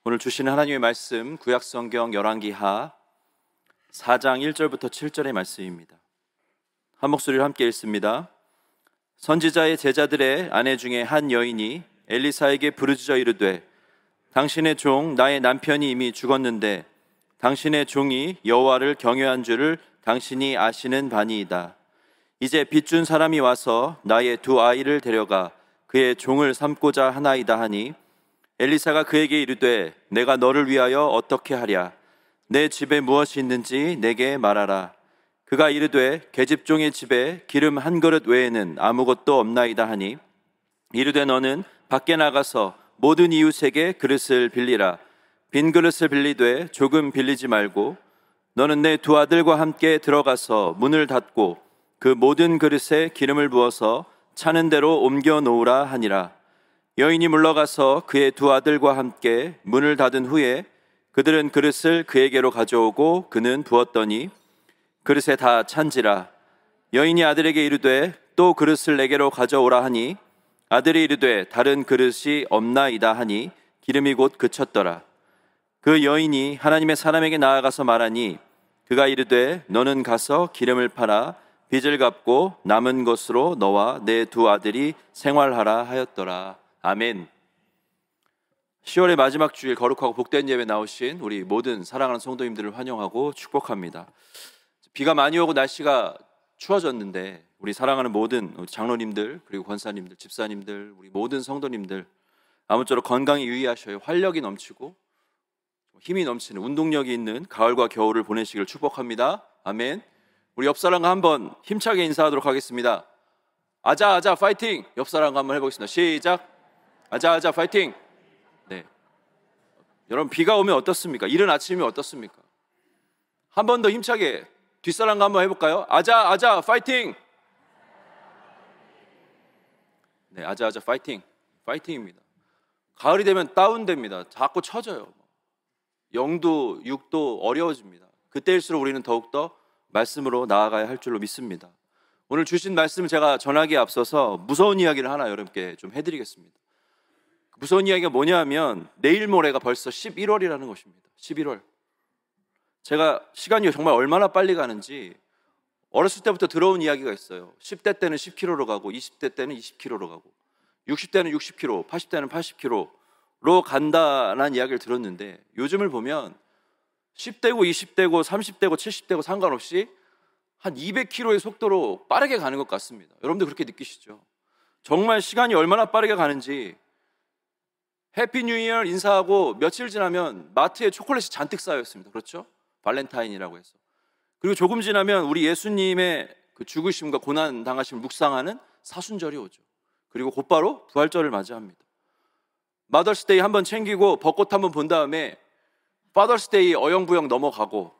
오늘 주시는 하나님의 말씀 구약성경 열왕기하 4장 1절부터 7절의 말씀입니다. 한 목소리로 함께 읽습니다. 선지자의 제자들의 아내 중에 한 여인이 엘리사에게 부르짖어 이르되 당신의 종 나의 남편이 이미 죽었는데 당신의 종이 여호와를 경외한 줄을 당신이 아시는 바니이다. 이제 빚준 사람이 와서 나의 두 아이를 데려가 그의 종을 삼고자 하나이다 하니 엘리사가 그에게 이르되 내가 너를 위하여 어떻게 하랴? 내 집에 무엇이 있는지 내게 말하라. 그가 이르되 계집종의 집에 기름 한 그릇 외에는 아무것도 없나이다 하니 이르되 너는 밖에 나가서 모든 이웃에게 그릇을 빌리라. 빈 그릇을 빌리되 조금 빌리지 말고 너는 내 두 아들과 함께 들어가서 문을 닫고 그 모든 그릇에 기름을 부어서 차는 대로 옮겨 놓으라 하니라. 여인이 물러가서 그의 두 아들과 함께 문을 닫은 후에 그들은 그릇을 그에게로 가져오고 그는 부었더니 그릇에 다 찬지라. 여인이 아들에게 이르되 또 그릇을 내게로 가져오라 하니 아들이 이르되 다른 그릇이 없나이다 하니 기름이 곧 그쳤더라. 그 여인이 하나님의 사람에게 나아가서 말하니 그가 이르되 너는 가서 기름을 팔아 빚을 갚고 남은 것으로 너와 내 두 아들이 생활하라 하였더라. 아멘. 10월의 마지막 주일 거룩하고 복된 예배 나오신 우리 모든 사랑하는 성도님들을 환영하고 축복합니다. 비가 많이 오고 날씨가 추워졌는데 우리 사랑하는 모든 장로님들 그리고 권사님들, 집사님들, 우리 모든 성도님들 아무쪼록 건강히 유의하셔요. 활력이 넘치고 힘이 넘치는 운동력이 있는 가을과 겨울을 보내시길 축복합니다. 아멘. 우리 옆사람과 한번 힘차게 인사하도록 하겠습니다. 아자 파이팅! 옆사람과 한번 해보겠습니다. 시작! 아자 파이팅! 네. 여러분 비가 오면 어떻습니까? 이른 아침이 어떻습니까? 한 번 더 힘차게 뒷사람과 한번 해볼까요? 아자 파이팅! 네, 아자 파이팅! 파이팅입니다. 가을이 되면 다운됩니다. 자꾸 처져요. 0도, 6도 어려워집니다. 그때일수록 우리는 더욱더 말씀으로 나아가야 할 줄로 믿습니다. 오늘 주신 말씀을 제가 전하기에 앞서서 무서운 이야기를 하나 여러분께 좀 해드리겠습니다. 무서운 이야기가 뭐냐 하면 내일 모레가 벌써 11월이라는 것입니다. 11월. 제가 시간이 정말 얼마나 빨리 가는지 어렸을 때부터 들어온 이야기가 있어요. 10대 때는 10km로 가고 20대 때는 20km로 가고 60대는 60km, 80대는 80km로 간다는 이야기를 들었는데 요즘을 보면 10대고 20대고 30대고 70대고 상관없이 한 200km의 속도로 빠르게 가는 것 같습니다. 여러분들 그렇게 느끼시죠? 정말 시간이 얼마나 빠르게 가는지 해피 뉴 이어 인사하고 며칠 지나면 마트에 초콜릿이 잔뜩 쌓여 있습니다. 그렇죠? 발렌타인이라고 해서. 그리고 조금 지나면 우리 예수님의 그 죽으심과 고난 당하심을 묵상하는 사순절이 오죠. 그리고 곧바로 부활절을 맞이합니다. 마더스데이 한번 챙기고 벚꽃 한번 본 다음에 파더스데이 어영부영 넘어가고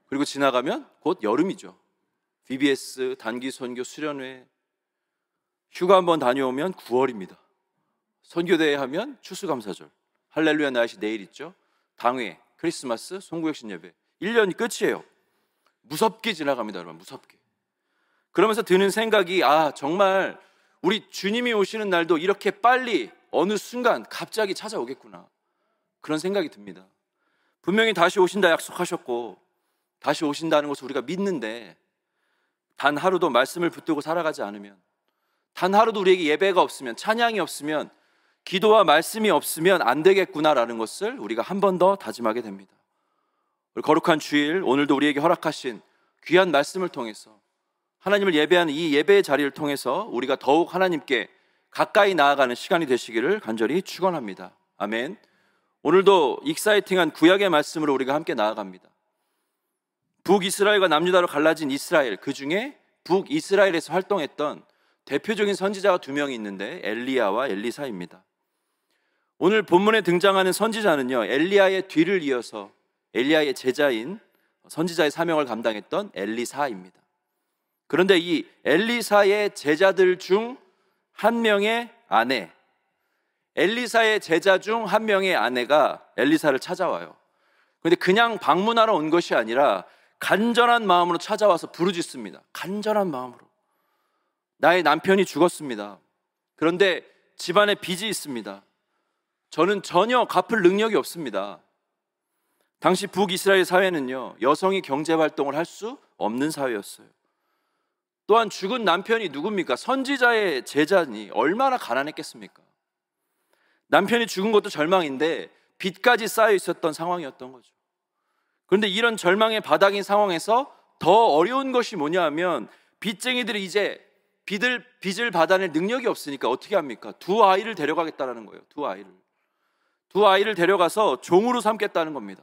그리고 지나가면 곧 여름이죠. VBS 단기 선교 수련회 휴가 한번 다녀오면 9월입니다. 선교대회 하면 추수감사절, 할렐루야 나잇이 내일 있죠. 당회, 크리스마스, 송구혁신 예배 1년이 끝이에요. 무섭게 지나갑니다. 여러분 무섭게. 그러면서 드는 생각이 정말 우리 주님이 오시는 날도 이렇게 빨리 어느 순간 갑자기 찾아오겠구나 그런 생각이 듭니다. 분명히 다시 오신다 약속하셨고 다시 오신다는 것을 우리가 믿는데 단 하루도 말씀을 붙들고 살아가지 않으면 단 하루도 우리에게 예배가 없으면 찬양이 없으면 기도와 말씀이 없으면 안 되겠구나라는 것을 우리가 한 번 더 다짐하게 됩니다. 거룩한 주일 오늘도 우리에게 허락하신 귀한 말씀을 통해서 하나님을 예배하는 이 예배의 자리를 통해서 우리가 더욱 하나님께 가까이 나아가는 시간이 되시기를 간절히 축원합니다. 아멘. 오늘도 익사이팅한 구약의 말씀으로 우리가 함께 나아갑니다. 북이스라엘과 남유다로 갈라진 이스라엘, 그 중에 북이스라엘에서 활동했던 대표적인 선지자가 두 명이 있는데 엘리야와 엘리사입니다. 오늘 본문에 등장하는 선지자는요 엘리야의 뒤를 이어서 엘리야의 제자인 선지자의 사명을 감당했던 엘리사입니다. 그런데 이 엘리사의 제자들 중 한 명의 아내, 엘리사의 제자 중 한 명의 아내가 엘리사를 찾아와요. 그런데 그냥 방문하러 온 것이 아니라 간절한 마음으로 찾아와서 부르짖습니다. 간절한 마음으로. 나의 남편이 죽었습니다. 그런데 집안에 빚이 있습니다. 저는 전혀 갚을 능력이 없습니다. 당시 북이스라엘 사회는요, 여성이 경제활동을 할 수 없는 사회였어요. 또한 죽은 남편이 누굽니까? 선지자의 제자니 얼마나 가난했겠습니까? 남편이 죽은 것도 절망인데 빚까지 쌓여 있었던 상황이었던 거죠. 그런데 이런 절망의 바닥인 상황에서 더 어려운 것이 뭐냐 하면, 빚쟁이들이 이제 빚을 받아낼 능력이 없으니까 어떻게 합니까? 두 아이를 데려가겠다는 거예요. 두 아이를 데려가서 종으로 삼겠다는 겁니다.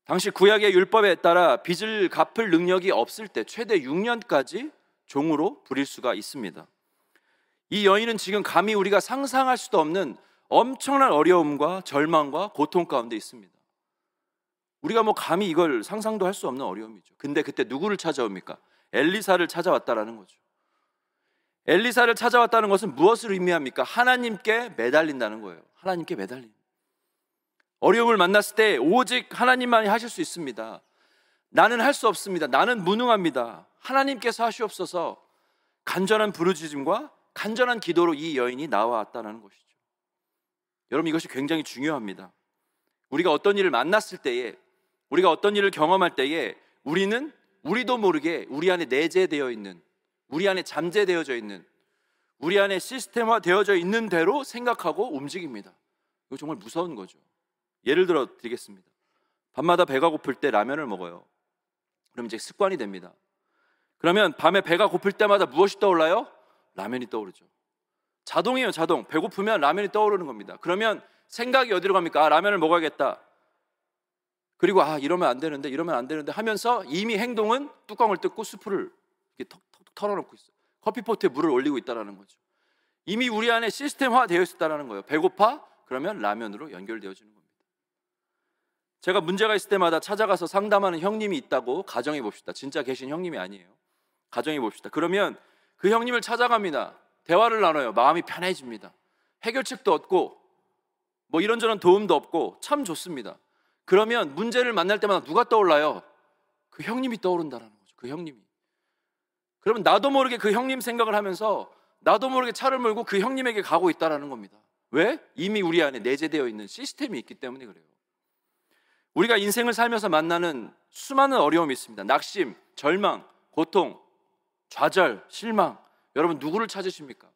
당시 구약의 율법에 따라 빚을 갚을 능력이 없을 때 최대 6년까지 종으로 부릴 수가 있습니다. 이 여인은 지금 감히 우리가 상상할 수도 없는 엄청난 어려움과 절망과 고통 가운데 있습니다. 우리가 감히 이걸 상상도 할 수 없는 어려움이죠. 근데 그때 누구를 찾아옵니까? 엘리사를 찾아왔다라는 거죠. 엘리사를 찾아왔다는 것은 무엇을 의미합니까? 하나님께 매달린다는 거예요. 하나님께 매달린. 어려움을 만났을 때 오직 하나님만이 하실 수 있습니다. 나는 할 수 없습니다. 나는 무능합니다. 하나님께서 하시옵소서. 간절한 부르짖음과 간절한 기도로 이 여인이 나와왔다는 것이죠. 여러분, 이것이 굉장히 중요합니다. 우리가 어떤 일을 만났을 때에, 우리가 어떤 일을 경험할 때에 우리는 우리도 모르게 우리 안에 내재되어 있는, 우리 안에 잠재되어져 있는, 우리 안에 시스템화되어져 있는 대로 생각하고 움직입니다. 이거 정말 무서운 거죠. 예를 들어 드리겠습니다. 밤마다 배가 고플 때 라면을 먹어요. 그럼 이제 습관이 됩니다. 그러면 밤에 배가 고플 때마다 무엇이 떠올라요? 라면이 떠오르죠. 자동이에요, 자동. 배고프면 라면이 떠오르는 겁니다. 그러면 생각이 어디로 갑니까? 라면을 먹어야겠다. 그리고 이러면 안 되는데 하면서 이미 행동은 뚜껑을 뜯고 수프를 이렇게 턱 털어놓고 있어요. 커피포트에 물을 올리고 있다는 거죠. 이미 우리 안에 시스템화 되어 있다는 거예요. 배고파? 그러면 라면으로 연결되어지는 겁니다. 제가 문제가 있을 때마다 찾아가서 상담하는 형님이 있다고 가정해 봅시다. 진짜 계신 형님이 아니에요. 가정해 봅시다. 그러면 그 형님을 찾아갑니다. 대화를 나눠요. 마음이 편해집니다. 해결책도 얻고 이런저런 도움도 얻고 참 좋습니다. 그러면 문제를 만날 때마다 누가 떠올라요? 그 형님이 떠오른다는 거죠. 그 형님이. 그러면 나도 모르게 그 형님 생각을 하면서 나도 모르게 차를 몰고 그 형님에게 가고 있다는 겁니다. 왜? 이미 우리 안에 내재되어 있는 시스템이 있기 때문에 그래요. 우리가 인생을 살면서 만나는 수많은 어려움이 있습니다. 낙심, 절망, 고통, 좌절, 실망. 여러분, 누구를 찾으십니까?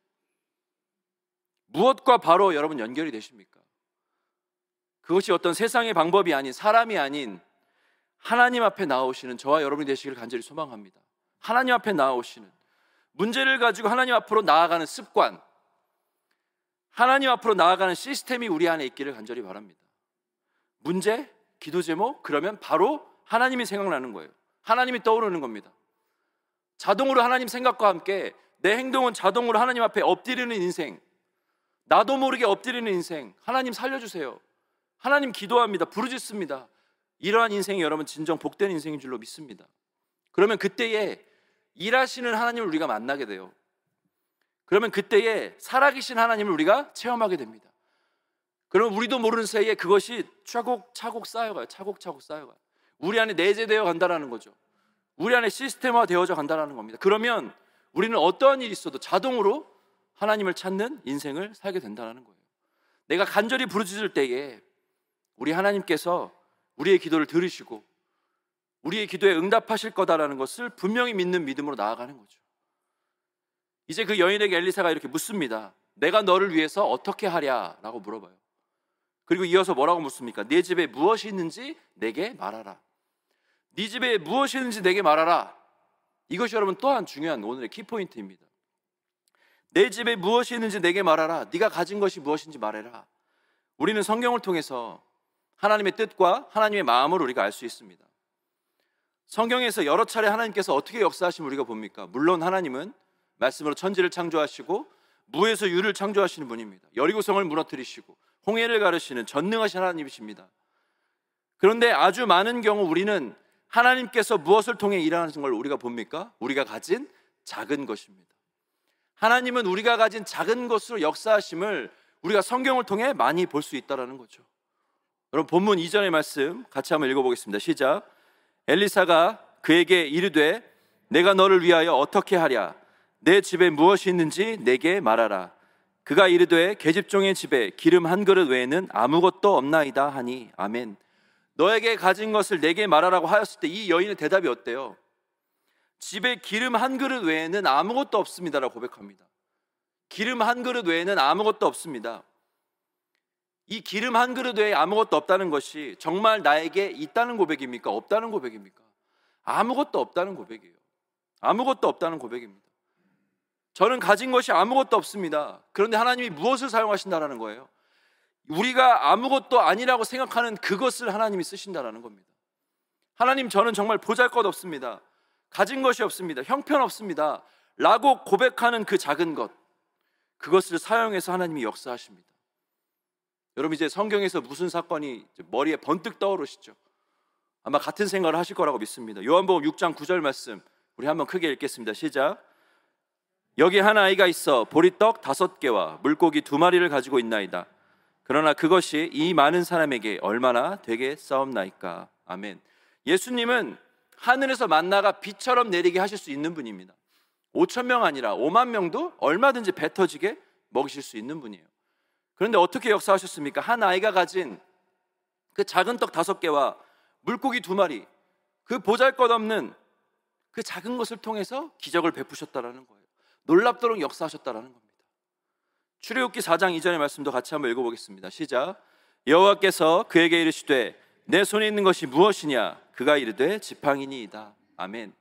무엇과 바로 여러분 연결이 되십니까? 그것이 어떤 세상의 방법이 아닌, 사람이 아닌 하나님 앞에 나오시는 저와 여러분이 되시기를 간절히 소망합니다. 하나님 앞에 나오시는, 문제를 가지고 하나님 앞으로 나아가는 습관, 하나님 앞으로 나아가는 시스템이 우리 안에 있기를 간절히 바랍니다. 문제, 기도 제목, 그러면 바로 하나님이 생각나는 거예요. 하나님이 떠오르는 겁니다. 자동으로 하나님 생각과 함께 내 행동은 자동으로 하나님 앞에 엎드리는 인생, 나도 모르게 엎드리는 인생. 하나님 살려주세요. 하나님 기도합니다. 부르짖습니다. 이러한 인생이 여러분 진정 복된 인생인 줄로 믿습니다. 그러면 그때에 일하시는 하나님을 우리가 만나게 돼요. 그러면 그때에 살아계신 하나님을 우리가 체험하게 됩니다. 그러면 우리도 모르는 사이에 그것이 차곡차곡 쌓여가요. 차곡차곡 쌓여가요. 우리 안에 내재되어 간다는 거죠. 우리 안에 시스템화 되어져 간다는 겁니다. 그러면 우리는 어떠한 일이 있어도 자동으로 하나님을 찾는 인생을 살게 된다는 거예요. 내가 간절히 부르짖을 때에 우리 하나님께서 우리의 기도를 들으시고 우리의 기도에 응답하실 거다라는 것을 분명히 믿는 믿음으로 나아가는 거죠. 이제 그 여인에게 엘리사가 이렇게 묻습니다. 내가 너를 위해서 어떻게 하랴? 라고 물어봐요. 그리고 이어서 뭐라고 묻습니까? 네 집에 무엇이 있는지 내게 말하라. 네 집에 무엇이 있는지 내게 말하라. 이것이 여러분 또한 중요한 오늘의 키포인트입니다. 내 집에 무엇이 있는지 내게 말하라. 네가 가진 것이 무엇인지 말해라. 우리는 성경을 통해서 하나님의 뜻과 하나님의 마음을 우리가 알 수 있습니다. 성경에서 여러 차례 하나님께서 어떻게 역사하시면 우리가 봅니까? 물론 하나님은 말씀으로 천지를 창조하시고 무에서 유를 창조하시는 분입니다. 여리고성을 무너뜨리시고 홍해를 가르시는 전능하신 하나님이십니다. 그런데 아주 많은 경우 우리는 하나님께서 무엇을 통해 일하는 걸 우리가 봅니까? 우리가 가진 작은 것입니다. 하나님은 우리가 가진 작은 것으로 역사하심을 우리가 성경을 통해 많이 볼 수 있다는 거죠. 여러분, 본문 이전의 말씀 같이 한번 읽어보겠습니다. 시작. 엘리사가 그에게 이르되 내가 너를 위하여 어떻게 하랴? 내 집에 무엇이 있는지 내게 말하라. 그가 이르되 계집종의 집에 기름 한 그릇 외에는 아무것도 없나이다 하니 아멘. 너에게 가진 것을 내게 말하라고 하였을 때 이 여인의 대답이 어때요? 집에 기름 한 그릇 외에는 아무것도 없습니다라고 고백합니다. 기름 한 그릇 외에는 아무것도 없습니다. 이 기름 한 그릇 외에 아무것도 없다는 것이 정말 나에게 있다는 고백입니까? 없다는 고백입니까? 아무것도 없다는 고백이에요. 아무것도 없다는 고백입니다. 저는 가진 것이 아무것도 없습니다. 그런데 하나님이 무엇을 사용하신다라는 거예요? 우리가 아무것도 아니라고 생각하는 그것을 하나님이 쓰신다라는 겁니다. 하나님, 저는 정말 보잘것없습니다. 가진 것이 없습니다. 형편없습니다 라고 고백하는 그 작은 것, 그것을 사용해서 하나님이 역사하십니다. 여러분, 이제 성경에서 무슨 사건이 머리에 번뜩 떠오르시죠? 아마 같은 생각을 하실 거라고 믿습니다. 요한복음 6장 9절 말씀 우리 한번 크게 읽겠습니다. 시작. 여기 한 아이가 있어 보리떡 5개와 물고기 2마리를 가지고 있나이다. 그러나 그것이 이 많은 사람에게 얼마나 되겠사옵나이까. 아멘. 예수님은 하늘에서 만나가 비처럼 내리게 하실 수 있는 분입니다. 5,000명 아니라 5만 명도 얼마든지 배 터지게 먹이실 수 있는 분이에요. 그런데 어떻게 역사하셨습니까? 한 아이가 가진 그 작은 떡 5개와 물고기 2마리, 그 보잘것없는 그 작은 것을 통해서 기적을 베푸셨다라는 거예요. 놀랍도록 역사하셨다라는 겁니다. 출애굽기 4장 2절의 말씀도 같이 한번 읽어보겠습니다. 시작. 여호와께서 그에게 이르시되 내 손에 있는 것이 무엇이냐? 그가 이르되 지팡이니이다. 아멘.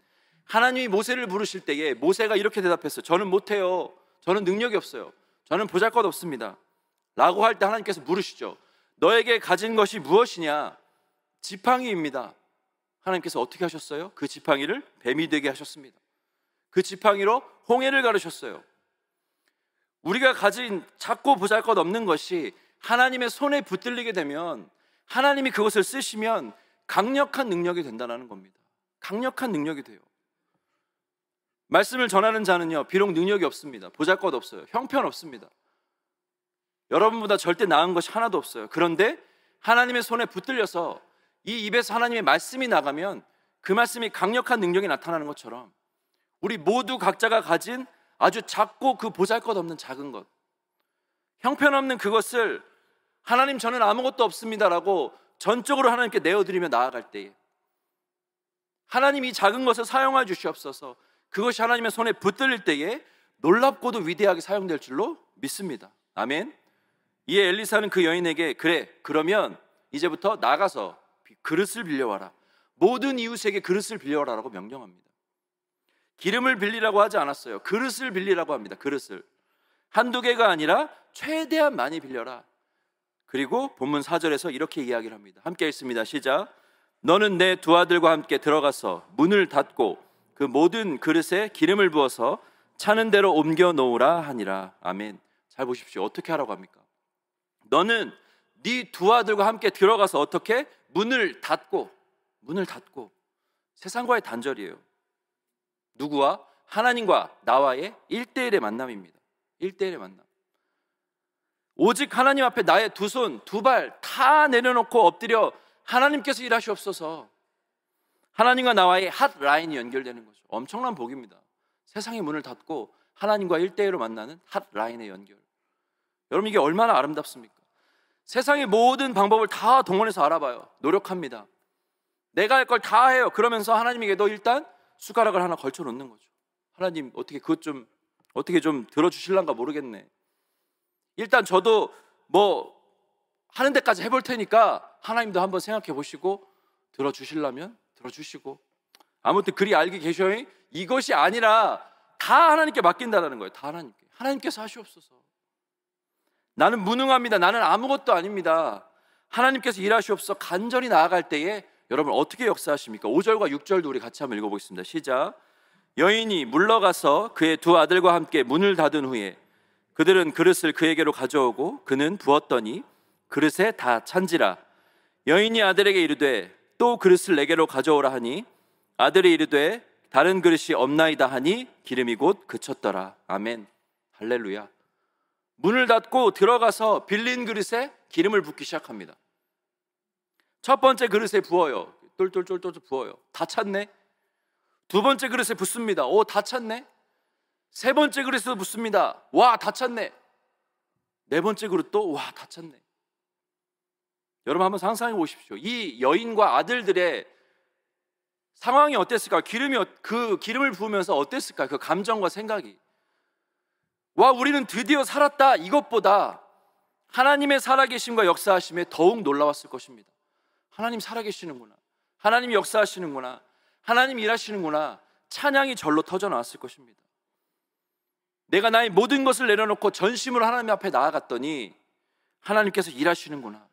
하나님이 모세를 부르실 때에 모세가 이렇게 대답했어요. 저는 못해요. 저는 능력이 없어요. 저는 보잘것없습니다 라고 할 때 하나님께서 물으시죠. 너에게 가진 것이 무엇이냐? 지팡이입니다. 하나님께서 어떻게 하셨어요? 그 지팡이를 뱀이 되게 하셨습니다. 그 지팡이로 홍해를 가르셨어요. 우리가 가진 작고 보잘것없는 것이 하나님의 손에 붙들리게 되면, 하나님이 그것을 쓰시면 강력한 능력이 된다는 겁니다. 강력한 능력이 돼요. 말씀을 전하는 자는요, 비록 능력이 없습니다. 보잘것없어요. 형편없습니다. 여러분보다 절대 나은 것이 하나도 없어요. 그런데 하나님의 손에 붙들려서 이 입에서 하나님의 말씀이 나가면 그 말씀이 강력한 능력이 나타나는 것처럼 우리 모두 각자가 가진 아주 작고 그 보잘것없는 작은 것, 형편없는 그것을 하나님, 저는 아무것도 없습니다라고 전적으로 하나님께 내어드리며 나아갈 때에 하나님 이 작은 것을 사용해 주시옵소서, 그것이 하나님의 손에 붙들릴 때에 놀랍고도 위대하게 사용될 줄로 믿습니다. 아멘. 이에 엘리사는 그 여인에게 그래, 그러면 이제부터 나가서 그릇을 빌려와라. 모든 이웃에게 그릇을 빌려와라라고 명령합니다. 기름을 빌리라고 하지 않았어요. 그릇을 빌리라고 합니다. 그릇을. 한두 개가 아니라 최대한 많이 빌려라. 그리고 본문 4절에서 이렇게 이야기를 합니다. 함께 읽습니다. 시작. 너는 내 두 아들과 함께 들어가서 문을 닫고 그 모든 그릇에 기름을 부어서 차는 대로 옮겨 놓으라 하니라. 아멘. 잘 보십시오. 어떻게 하라고 합니까? 너는 네 두 아들과 함께 들어가서 어떻게? 문을 닫고 세상과의 단절이에요. 누구와? 하나님과 나와의 1대1의 만남입니다. 1대1의 만남. 오직 하나님 앞에 나의 두 손, 두 발 다 내려놓고 엎드려 하나님께서 일하시옵소서. 하나님과 나와의 핫라인이 연결되는 거죠. 엄청난 복입니다. 세상의 문을 닫고 하나님과 1대1로 만나는 핫라인의 연결. 여러분, 이게 얼마나 아름답습니까? 세상의 모든 방법을 다 동원해서 알아봐요. 노력합니다. 내가 할 걸 다 해요. 그러면서 하나님에게도 일단 숟가락을 하나 걸쳐 놓는 거죠. 하나님, 어떻게 그것 좀 어떻게 좀 들어주실란가 모르겠네. 일단 저도 뭐 하는 데까지 해볼 테니까 하나님도 한번 생각해 보시고 들어주시려면 들어주시고, 아무튼 그리 알게 계셔요. 이것이 아니라 다 하나님께 맡긴다는 거예요. 다 하나님께서 하시옵소서. 나는 무능합니다. 나는 아무것도 아닙니다. 하나님께서 일하시옵소서. 간절히 나아갈 때에 여러분 어떻게 역사하십니까? 5절과 6절도 우리 같이 한번 읽어보겠습니다. 시작. 여인이 물러가서 그의 두 아들과 함께 문을 닫은 후에 그들은 그릇을 그에게로 가져오고 그는 부었더니 그릇에 다 찬지라. 여인이 아들에게 이르되 또 그릇을 내게로 가져오라 하니 아들이 이르되 다른 그릇이 없나이다 하니 기름이 곧 그쳤더라. 아멘. 할렐루야. 문을 닫고 들어가서 빌린 그릇에 기름을 붓기 시작합니다. 첫 번째 그릇에 부어요. 똘똘똘똘 부어요. 다 찼네. 두 번째 그릇에 붓습니다. 오, 다 찼네. 세 번째 그릇에도 붓습니다. 와, 다 찼네. 네 번째 그릇도 와, 다 찼네. 여러분 한번 상상해 보십시오. 이 여인과 아들들의 상황이 어땠을까? 그 기름을 부으면서 어땠을까? 그 감정과 생각이. 와, 우리는 드디어 살았다. 이것보다 하나님의 살아계심과 역사하심에 더욱 놀라웠을 것입니다. 하나님 살아계시는구나. 하나님 역사하시는구나. 하나님 일하시는구나. 찬양이 절로 터져 나왔을 것입니다. 내가 나의 모든 것을 내려놓고 전심으로 하나님 앞에 나아갔더니 하나님께서 일하시는구나.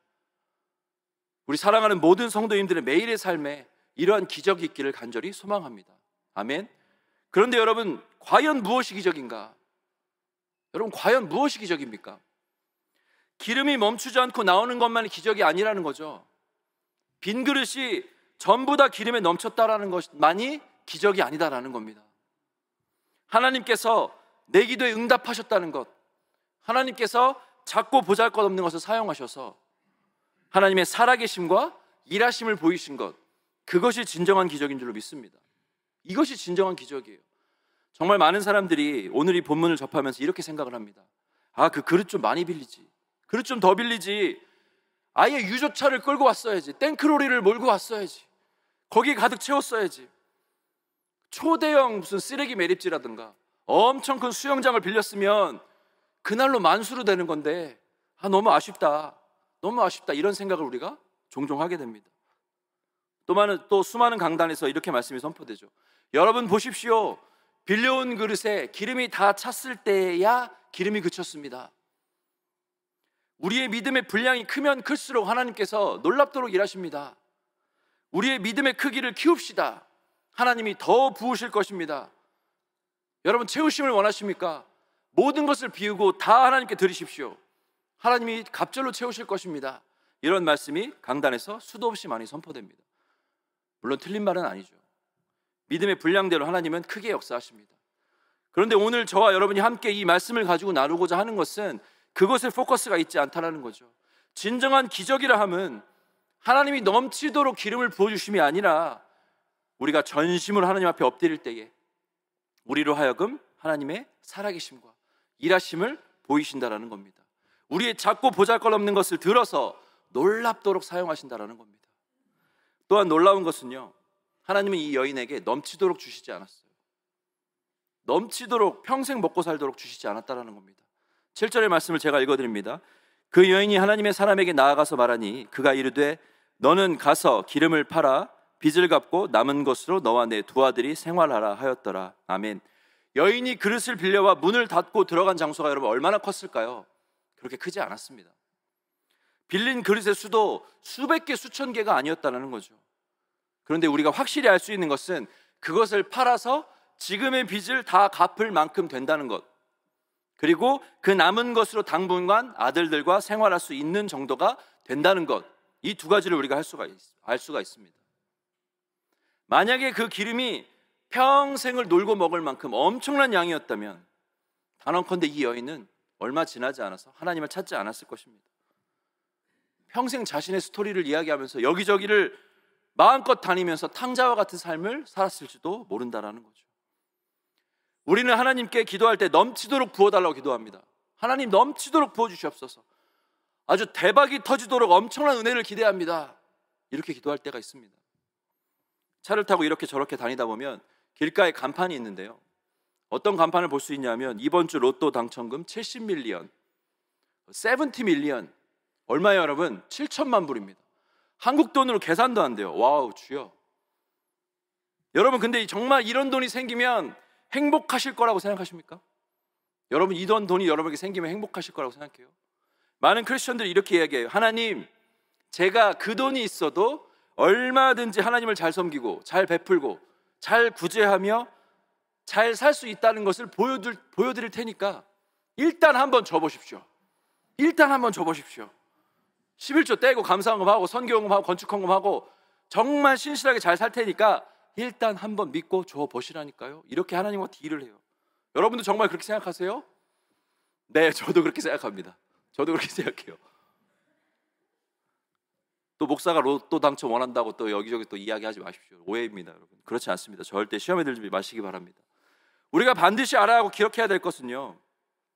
우리 사랑하는 모든 성도님들의 매일의 삶에 이러한 기적이 있기를 간절히 소망합니다. 아멘. 그런데 여러분, 과연 무엇이 기적인가? 여러분, 과연 무엇이 기적입니까? 기름이 멈추지 않고 나오는 것만이 기적이 아니라는 거죠. 빈 그릇이 전부 다 기름에 넘쳤다라는 것만이 기적이 아니다라는 겁니다. 하나님께서 내 기도에 응답하셨다는 것, 하나님께서 작고 보잘것없는 것을 사용하셔서 하나님의 살아계심과 일하심을 보이신 것, 그것이 진정한 기적인 줄로 믿습니다. 이것이 진정한 기적이에요. 정말 많은 사람들이 오늘 이 본문을 접하면서 이렇게 생각을 합니다. 아, 그 그릇 좀 많이 빌리지, 그릇 좀 더 빌리지, 아예 유조차를 끌고 왔어야지, 땡크로리를 몰고 왔어야지, 거기에 가득 채웠어야지, 초대형 무슨 쓰레기 매립지라든가 엄청 큰 수영장을 빌렸으면 그날로 만수로 되는 건데, 아, 너무 아쉽다, 너무 아쉽다, 이런 생각을 우리가 종종 하게 됩니다. 또 수많은 강단에서 이렇게 말씀이 선포되죠. 여러분 보십시오. 빌려온 그릇에 기름이 다 찼을 때야 기름이 그쳤습니다. 우리의 믿음의 분량이 크면 클수록 하나님께서 놀랍도록 일하십니다. 우리의 믿음의 크기를 키웁시다. 하나님이 더 부으실 것입니다. 여러분, 채우심을 원하십니까? 모든 것을 비우고 다 하나님께 드리십시오. 하나님이 갑절로 채우실 것입니다. 이런 말씀이 강단에서 수도 없이 많이 선포됩니다. 물론 틀린 말은 아니죠. 믿음의 분량대로 하나님은 크게 역사하십니다. 그런데 오늘 저와 여러분이 함께 이 말씀을 가지고 나누고자 하는 것은 그것에 포커스가 있지 않다라는 거죠. 진정한 기적이라 함은 하나님이 넘치도록 기름을 부어주심이 아니라 우리가 전심으로 하나님 앞에 엎드릴 때에 우리로 하여금 하나님의 살아계심과 일하심을 보이신다라는 겁니다. 우리의 작고 보잘것없는 것을 들어서 놀랍도록 사용하신다라는 겁니다. 또한 놀라운 것은요, 하나님은 이 여인에게 넘치도록 주시지 않았어요. 넘치도록 평생 먹고 살도록 주시지 않았다라는 겁니다. 7절의 말씀을 제가 읽어드립니다. 그 여인이 하나님의 사람에게 나아가서 말하니 그가 이르되 너는 가서 기름을 팔아 빚을 갚고 남은 것으로 너와 내 두 아들이 생활하라 하였더라. 아멘. 여인이 그릇을 빌려와 문을 닫고 들어간 장소가 여러분 얼마나 컸을까요? 그렇게 크지 않았습니다. 빌린 그릇의 수도 수백 개 수천 개가 아니었다는 거죠. 그런데 우리가 확실히 알 수 있는 것은 그것을 팔아서 지금의 빚을 다 갚을 만큼 된다는 것, 그리고 그 남은 것으로 당분간 아들들과 생활할 수 있는 정도가 된다는 것, 이 두 가지를 우리가 알 수가 있습니다. 만약에 그 기름이 평생을 놀고 먹을 만큼 엄청난 양이었다면 단언컨대 이 여인은 얼마 지나지 않아서 하나님을 찾지 않았을 것입니다. 평생 자신의 스토리를 이야기하면서 여기저기를 마음껏 다니면서 탕자와 같은 삶을 살았을지도 모른다라는 거죠. 우리는 하나님께 기도할 때 넘치도록 부어달라고 기도합니다. 하나님 넘치도록 부어주시옵소서. 아주 대박이 터지도록 엄청난 은혜를 기대합니다. 이렇게 기도할 때가 있습니다. 차를 타고 이렇게 저렇게 다니다 보면 길가에 간판이 있는데요, 어떤 간판을 볼 수 있냐면 이번 주 로또 당첨금 70밀리언, 70밀리언, 얼마예요 여러분? 7천만 불입니다. 한국 돈으로 계산도 안 돼요. 와우, 주여. 여러분, 근데 정말 이런 돈이 생기면 행복하실 거라고 생각하십니까? 여러분, 이런 돈이 여러분에게 생기면 행복하실 거라고 생각해요? 많은 크리스천들이 이렇게 이야기해요. 하나님, 제가 그 돈이 있어도 얼마든지 하나님을 잘 섬기고 잘 베풀고 잘 구제하며 잘 살 수 있다는 것을 보여드릴 테니까 일단 한번 줘보십시오. 일단 한번 줘보십시오. 11조 떼고 감사헌금하고 선교헌금하고 건축헌금하고 정말 신실하게 잘 살 테니까 일단 한번 믿고 줘보시라니까요. 이렇게 하나님과 딜을 해요. 여러분도 정말 그렇게 생각하세요? 네, 저도 그렇게 생각합니다. 저도 그렇게 생각해요. 또 목사가 로또 당첨 원한다고 또 여기저기 또 이야기하지 마십시오. 오해입니다, 여러분. 그렇지 않습니다. 절대 시험에 들지 마시기 바랍니다. 우리가 반드시 알아야 하고 기억해야 될 것은요,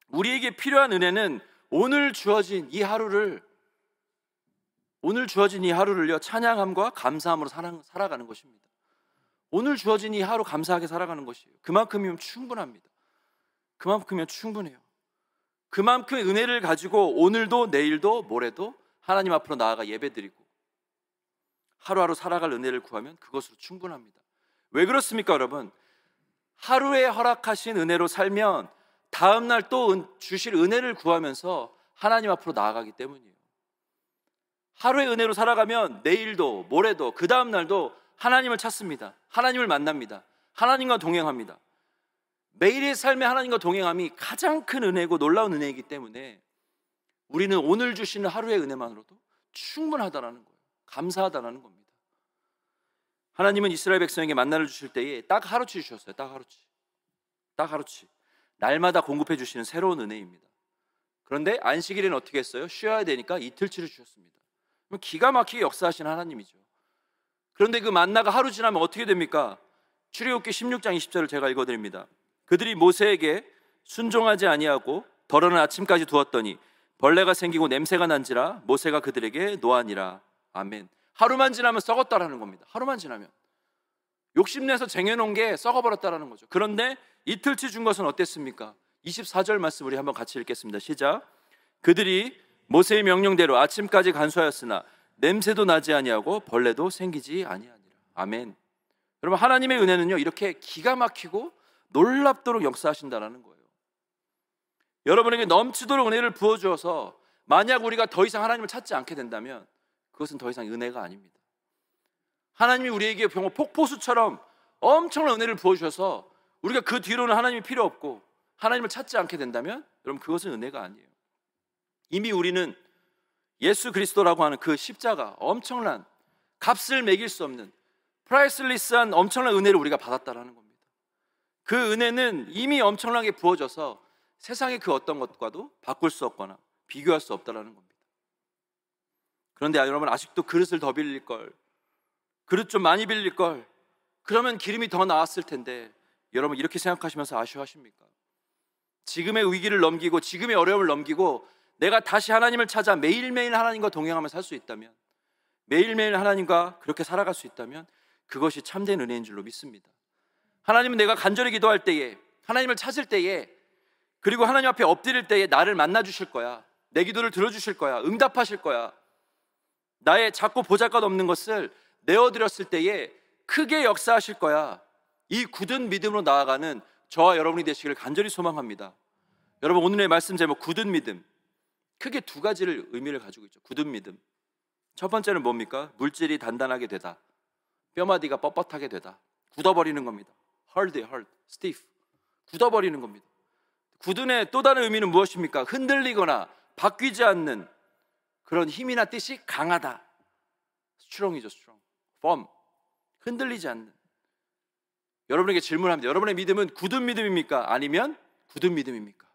우리에게 필요한 은혜는 오늘 주어진 이 하루를요 찬양함과 감사함으로 살아가는 것입니다. 오늘 주어진 이 하루 감사하게 살아가는 것이에요. 그만큼이면 충분합니다. 그만큼이면 충분해요. 그만큼의 은혜를 가지고 오늘도 내일도 모레도 하나님 앞으로 나아가 예배드리고 하루하루 살아갈 은혜를 구하면 그것으로 충분합니다. 왜 그렇습니까, 여러분? 하루에 허락하신 은혜로 살면 다음날 또 주실 은혜를 구하면서 하나님 앞으로 나아가기 때문이에요. 하루의 은혜로 살아가면 내일도 모레도 그 다음날도 하나님을 찾습니다. 하나님을 만납니다. 하나님과 동행합니다. 매일의 삶에 하나님과 동행함이 가장 큰 은혜고 놀라운 은혜이기 때문에 우리는 오늘 주시는 하루의 은혜만으로도 충분하다라는 거예요. 감사하다라는 겁니다. 하나님은 이스라엘 백성에게 만나를 주실 때에 딱 하루치 주셨어요. 딱 하루치. 날마다 공급해 주시는 새로운 은혜입니다. 그런데 안식일에는 어떻게 했어요? 쉬어야 되니까 이틀치를 주셨습니다. 기가 막히게 역사하신 하나님이죠. 그런데 그 만나가 하루 지나면 어떻게 됩니까? 출애굽기 16장 20절을 제가 읽어드립니다. 그들이 모세에게 순종하지 아니하고 덜어는 아침까지 두었더니 벌레가 생기고 냄새가 난지라 모세가 그들에게 노하니라. 아멘. 하루만 지나면 썩었다라는 겁니다. 하루만 지나면 욕심내서 쟁여놓은 게 썩어버렸다라는 거죠. 그런데 이틀치 준 것은 어땠습니까? 24절 말씀 우리 한번 같이 읽겠습니다. 시작. 그들이 모세의 명령대로 아침까지 간수하였으나 냄새도 나지 아니하고 벌레도 생기지 아니하니라. 아멘. 여러분, 하나님의 은혜는요 이렇게 기가 막히고 놀랍도록 역사하신다는 거예요. 여러분에게 넘치도록 은혜를 부어주어서 만약 우리가 더 이상 하나님을 찾지 않게 된다면 그것은 더 이상 은혜가 아닙니다. 하나님이 우리에게 폭포수처럼 엄청난 은혜를 부어주셔서 우리가 그 뒤로는 하나님이 필요 없고 하나님을 찾지 않게 된다면 여러분 그것은 은혜가 아니에요. 이미 우리는 예수 그리스도라고 하는 그 십자가, 엄청난 값을 매길 수 없는 프라이슬리스한 엄청난 은혜를 우리가 받았다라는 겁니다. 그 은혜는 이미 엄청나게 부어져서 세상의 그 어떤 것과도 바꿀 수 없거나 비교할 수 없다라는 겁니다. 그런데 여러분, 아직도 그릇을 더 빌릴 걸, 그릇 좀 많이 빌릴 걸, 그러면 기름이 더 나왔을 텐데, 여러분 이렇게 생각하시면서 아쉬워하십니까? 지금의 위기를 넘기고 지금의 어려움을 넘기고 내가 다시 하나님을 찾아 매일매일 하나님과 동행하며 살 수 있다면, 매일매일 하나님과 그렇게 살아갈 수 있다면 그것이 참된 은혜인 줄로 믿습니다. 하나님은 내가 간절히 기도할 때에, 하나님을 찾을 때에, 그리고 하나님 앞에 엎드릴 때에 나를 만나 주실 거야. 내 기도를 들어주실 거야. 응답하실 거야. 나의 작고 보잘것없는 것을 내어드렸을 때에 크게 역사하실 거야. 이 굳은 믿음으로 나아가는 저와 여러분이 되시기를 간절히 소망합니다. 여러분, 오늘의 말씀 제목 굳은 믿음, 크게 두 가지를 의미를 가지고 있죠. 굳은 믿음. 첫 번째는 뭡니까? 물질이 단단하게 되다, 뼈마디가 뻣뻣하게 되다, 굳어버리는 겁니다. hard, stiff, 굳어버리는 겁니다. 굳은의 또 다른 의미는 무엇입니까? 흔들리거나 바뀌지 않는 그런 힘이나 뜻이 강하다. strong이죠, strong. firm, 흔들리지 않는. 여러분에게 질문합니다. 여러분의 믿음은 굳은 믿음입니까? 아니면 굳은 믿음입니까?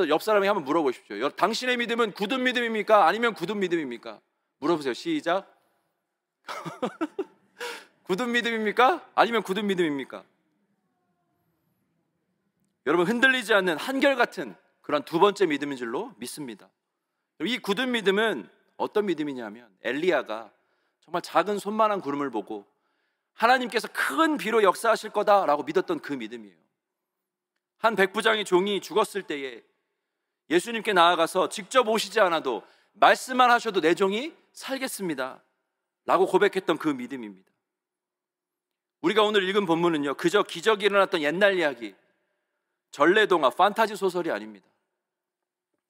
옆 사람에게 한번 물어보십시오. 당신의 믿음은 굳은 믿음입니까? 아니면 굳은 믿음입니까? 물어보세요. 시작. 굳은 믿음입니까? 아니면 굳은 믿음입니까? 여러분, 흔들리지 않는 한결같은 그런 두 번째 믿음인 줄로 믿습니다. 이 굳은 믿음은 어떤 믿음이냐면, 엘리야가 정말 작은 손만한 구름을 보고 하나님께서 큰 비로 역사하실 거다라고 믿었던 그 믿음이에요. 한 백부장의 종이 죽었을 때에 예수님께 나아가서 직접 오시지 않아도 말씀만 하셔도 내 종이 살겠습니다 라고 고백했던 그 믿음입니다. 우리가 오늘 읽은 본문은요, 그저 기적이 일어났던 옛날 이야기, 전래동화, 판타지 소설이 아닙니다.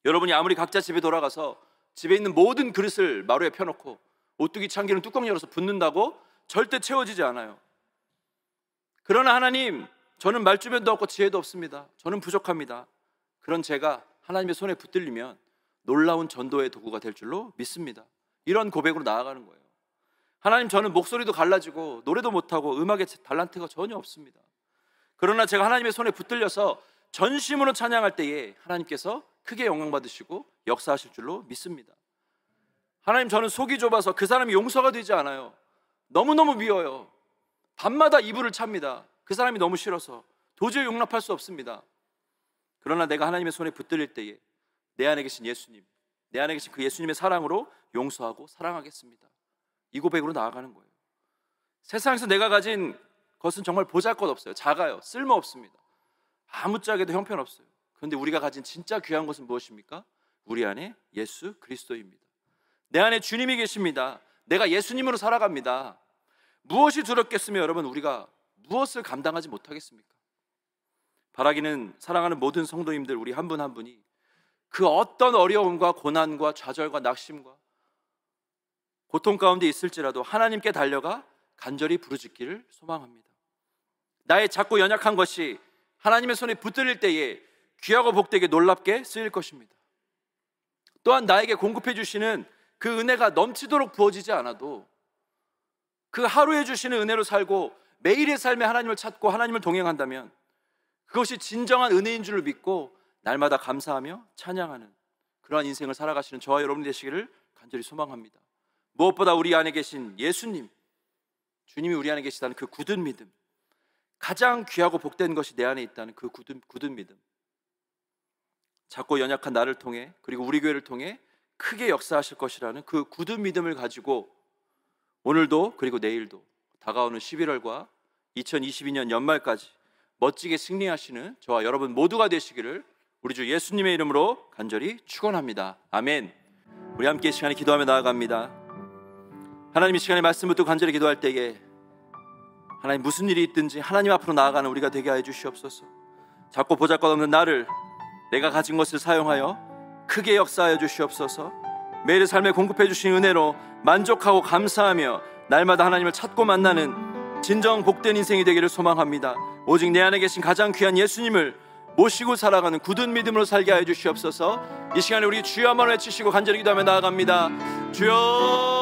여러분이 아무리 각자 집에 돌아가서 집에 있는 모든 그릇을 마루에 펴놓고 오뚜기 참기름 뚜껑 열어서 붓는다고 절대 채워지지 않아요. 그러나 하나님, 저는 말주변도 없고 지혜도 없습니다. 저는 부족합니다. 그런 제가 하나님의 손에 붙들리면 놀라운 전도의 도구가 될 줄로 믿습니다. 이런 고백으로 나아가는 거예요. 하나님, 저는 목소리도 갈라지고 노래도 못하고 음악의 달란트가 전혀 없습니다. 그러나 제가 하나님의 손에 붙들려서 전심으로 찬양할 때에 하나님께서 크게 영광 받으시고 역사하실 줄로 믿습니다. 하나님, 저는 속이 좁아서 그 사람이 용서가 되지 않아요. 너무너무 미워요. 밤마다 이불을 찹니다. 그 사람이 너무 싫어서 도저히 용납할 수 없습니다. 그러나 내가 하나님의 손에 붙들릴 때에 내 안에 계신 예수님, 내 안에 계신 그 예수님의 사랑으로 용서하고 사랑하겠습니다. 이 고백으로 나아가는 거예요. 세상에서 내가 가진 것은 정말 보잘것없어요. 작아요. 쓸모없습니다. 아무짝에도 형편없어요. 그런데 우리가 가진 진짜 귀한 것은 무엇입니까? 우리 안에 예수 그리스도입니다. 내 안에 주님이 계십니다. 내가 예수님으로 살아갑니다. 무엇이 두렵겠으며 여러분, 우리가 무엇을 감당하지 못하겠습니까? 바라기는 사랑하는 모든 성도님들, 우리 한 분 한 분이 그 어떤 어려움과 고난과 좌절과 낙심과 고통 가운데 있을지라도 하나님께 달려가 간절히 부르짖기를 소망합니다. 나의 작고 연약한 것이 하나님의 손에 붙들릴 때에 귀하고 복되게 놀랍게 쓰일 것입니다. 또한 나에게 공급해 주시는 그 은혜가 넘치도록 부어지지 않아도 그 하루에 주시는 은혜로 살고 매일의 삶에 하나님을 찾고 하나님을 동행한다면 그것이 진정한 은혜인 줄 믿고 날마다 감사하며 찬양하는 그러한 인생을 살아가시는 저와 여러분이 되시기를 간절히 소망합니다. 무엇보다 우리 안에 계신 예수님, 주님이 우리 안에 계시다는 그 굳은 믿음, 가장 귀하고 복된 것이 내 안에 있다는 그 굳은 믿음, 작고 연약한 나를 통해 그리고 우리 교회를 통해 크게 역사하실 것이라는 그 굳은 믿음을 가지고 오늘도 그리고 내일도 다가오는 11월과 2022년 연말까지 멋지게 승리하시는 저와 여러분 모두가 되시기를 우리 주 예수님의 이름으로 간절히 축원합니다. 아멘. 우리 함께 이 시간에 기도하며 나아갑니다. 하나님, 이 시간에 말씀 붙들고 간절히 기도할 때에 하나님, 무슨 일이 있든지 하나님 앞으로 나아가는 우리가 되게 하여 주시옵소서. 작고 보잘것없는 나를 내가 가진 것을 사용하여 크게 역사하여 주시옵소서. 매일의 삶에 공급해 주신 은혜로 만족하고 감사하며 날마다 하나님을 찾고 만나는 진정 복된 인생이 되기를 소망합니다. 오직 내 안에 계신 가장 귀한 예수님을 모시고 살아가는 굳은 믿음으로 살게 하여 주시옵소서. 이 시간에 우리 주여 한번 외치시고 간절히 기도하며 나아갑니다. 주여